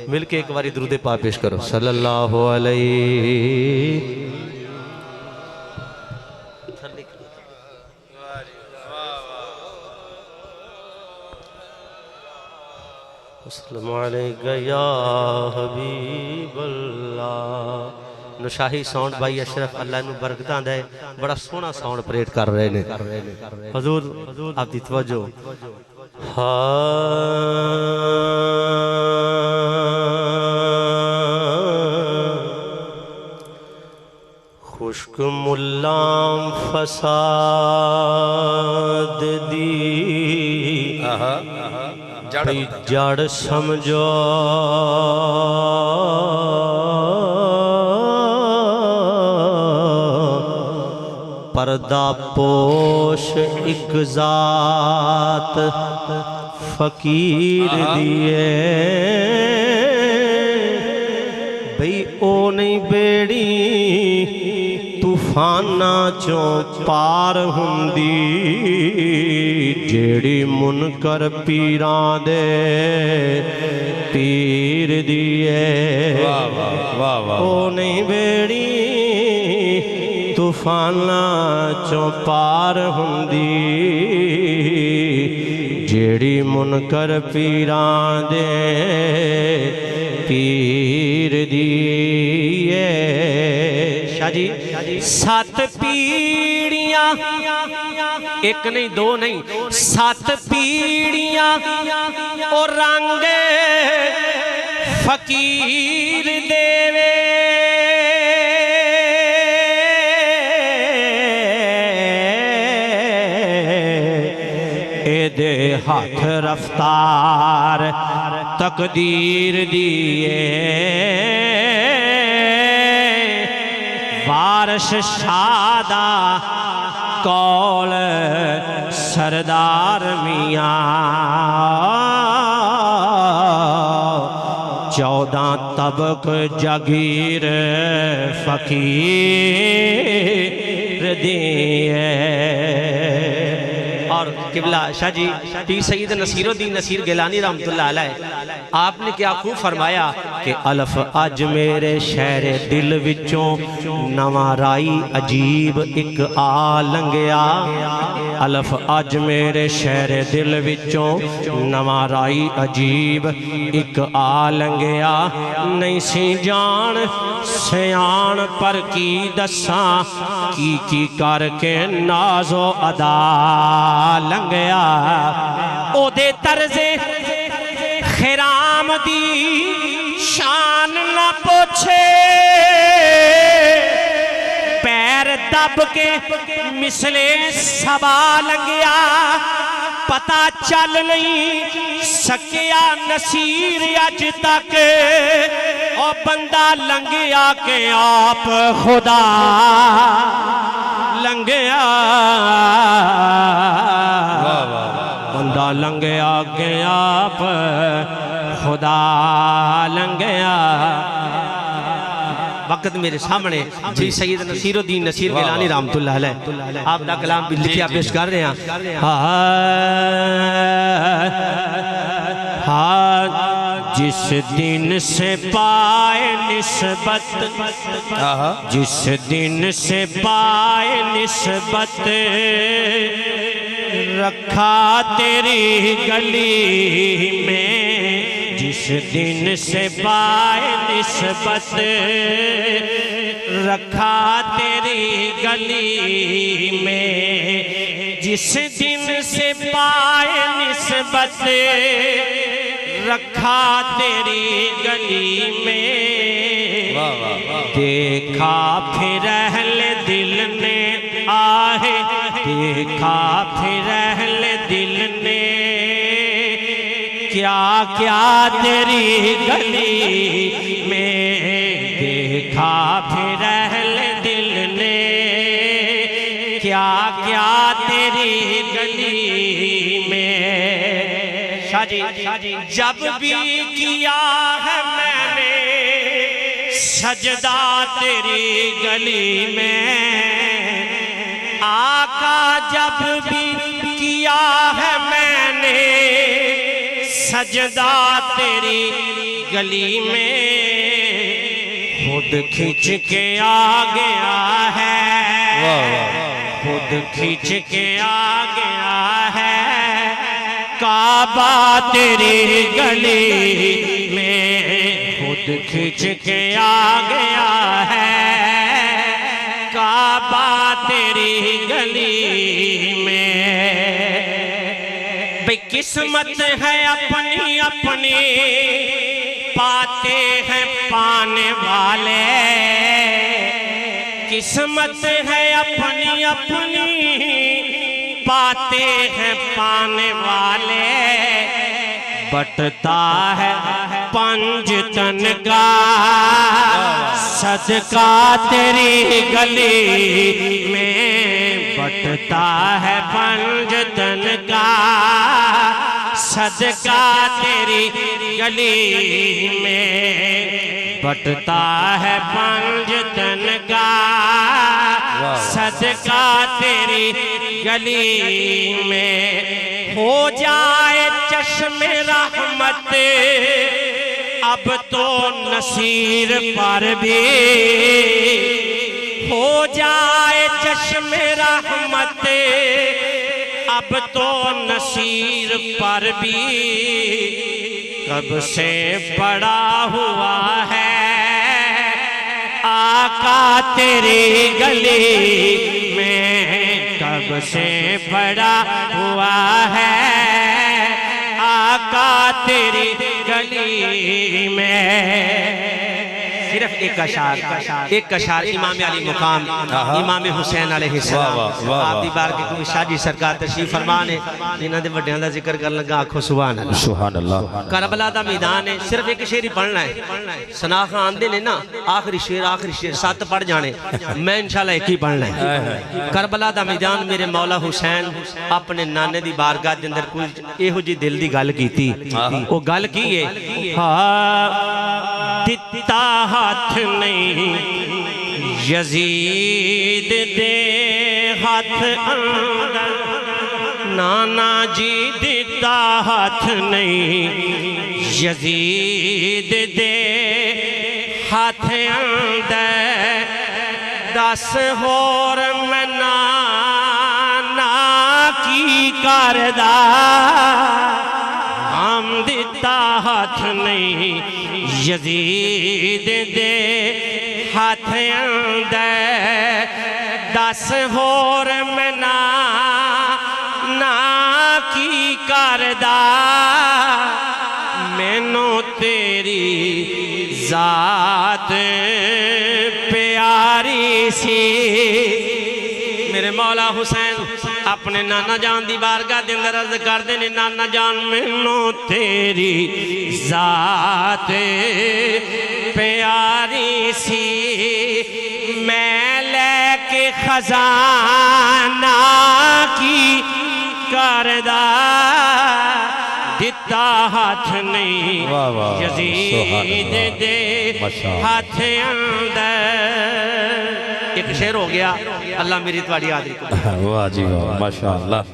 मिलके एक बारी दुरूद पाक पेश करो सल्लल्लाहु अलैहि। अस्सलामु अलैका या हबीबल्लाह। नुशाही साउंड भाई अशरफ अल्लाह नू बरकतां दे, बड़ा सोहना साउंड ऑपरेट कर रहे ने। हुजूर आपकी तवज्जो। खुश्क मुल्लाम फसाद दी जड़ समझो पर्दा पोश एक जात फकीर दिए बई ओ नहीं बेड़ी तूफाना चों पार हुंदी जेड़ी मुनकर पीरां दे पीर दिए। ओ नहीं बेड़ी तूफाना चों पार हुंदी जेड़ी मुनकर पीरां दे पीर दिए। शाह जी सत पीड़ियां एक नहीं दो नहीं सत पीड़ियां और रंग फकीर देवे एदे हाथ रफ्तार तकदीर दिए वारश शादा कौल सरदार मियाँ 14 तबक जागीर फकीर दिए। और किबला शाह जी पीर सईद नसीरुद्दीन नसीर गिलानी रहमतुल्लाह अलैह आपने क्या खूब फरमाया कि अलफ अज मेरे शहर दिल विचों नवा राई अजीब एक आ लंघिया। अलफ अज मेरे शहर दिल विचों नवा राई अजीब एक आ लंघिया। नहीं सी जान सियाण पर की दसा की करके नाजो अदा लंघिया। ओदे तरजे खिराम दी शान न पूछे पैर दब के मिसले सबा लंघिया। पता चल नहीं सकिया नसीर अज तक ओ बंदा लंघिया के आप खुदा लंघिया। बंदा लंघिया के आप खुदा लंघिया। वक्त मेरे सामने जी सैयद नसीरुद्दीन नसीर गिलानी रहमतुल्लाह अलैह आप दा कलाम भी लिखिया पेश कर रहे हैं। जिस दिन से पाए निस्बत जिस दिन से पाए निस्बत रखा तेरी गली में। जिस दिन से पाए निस्बत रखा तेरी गली में। जिस दिन से पाए निस्बत रखा तेरी गली में। देखा फिर अहले दिल ने आहे देखा फिर अहले दिल ने क्या क्या तेरी गली में। देखा फिर अहले दिल ने क्या क्या तेरी गली में। शाह जी जब भी किया है मैंने सजदा तेरी गली में। आका जब भी किया है मैंने सजदा तेरी गली में खुद खींच के आ गया है, खुद खींच के आ गया है। काबा तेरी गली में खुद खींच के आ गया है, काबा तेरी गली में। भाई किस्मत है अपनी अपनी पाते हैं पाने वाले, किस्मत है अपनी अपनी पाते हैं पाने वाले। बटता है पंजतन का सदका तेरी गली में, बटता है पंजतन का सदका तेरी गली में, बटता है पंजतन का सदका तेरी गली में। हो जाए चश्मे रहमत अब तो नसीर पर भी, हो जाए चश्मे रहमत अब तो नसीर पर भी। कब से पड़ा हुआ है आका तेरी गली में, कब से पड़ा हुआ है आका तेरी गली में। सिर्फ एक अशार इमाम अली मुकाम इमाम हुसैन अलैहिस्सलाम आप दी बार के कोई शाजी सरकार तशरीफ फरमान है, इन्हां दे वड्डियां दा जिक्र करन लगा, आखो सुभान अल्लाह सुभान अल्लाह। करबला दा मैदान है, सिर्फ एक शेर ही पढ़ना है। सना खान आंदे ने ना आखिरी शेर 7 पढ़ जाने, मैं इंशाल्लाह एक ही पढ़ना है। करबला दा मैदान मेरे मौला हुसैन अपने नाने दी बारगाह दे अंदर कोई इहो जी दिल दी गल कीती, ओ गल की है हाँ दिता हाथ नहीं यजीद दे हाथ अंदर, नाना जी दिता हाथ नहीं यजीद दे हाथ अंदर। 10 होर मैं नाना की करदा, हम दिता हाथ नहीं यजीद दे हाथ अंदर। 10 होर मैं ना की करदा, मैनू तेरी जात प्यारी सी। मेरे मौला हुसैन अपने नाना जान दी बारगाह दे अंदर अर्ज करदे ने, नाना जान मैनू तेरी जात प्यारी सी, मैं लेके खजाना की करदा, दिता हाथ नहीं यजीद दे हाथ अंदर। एक शेर हो गया, अल्लाह मेरी तुम्हारी याद रखे। वाह जी वाह माशाअल्लाह।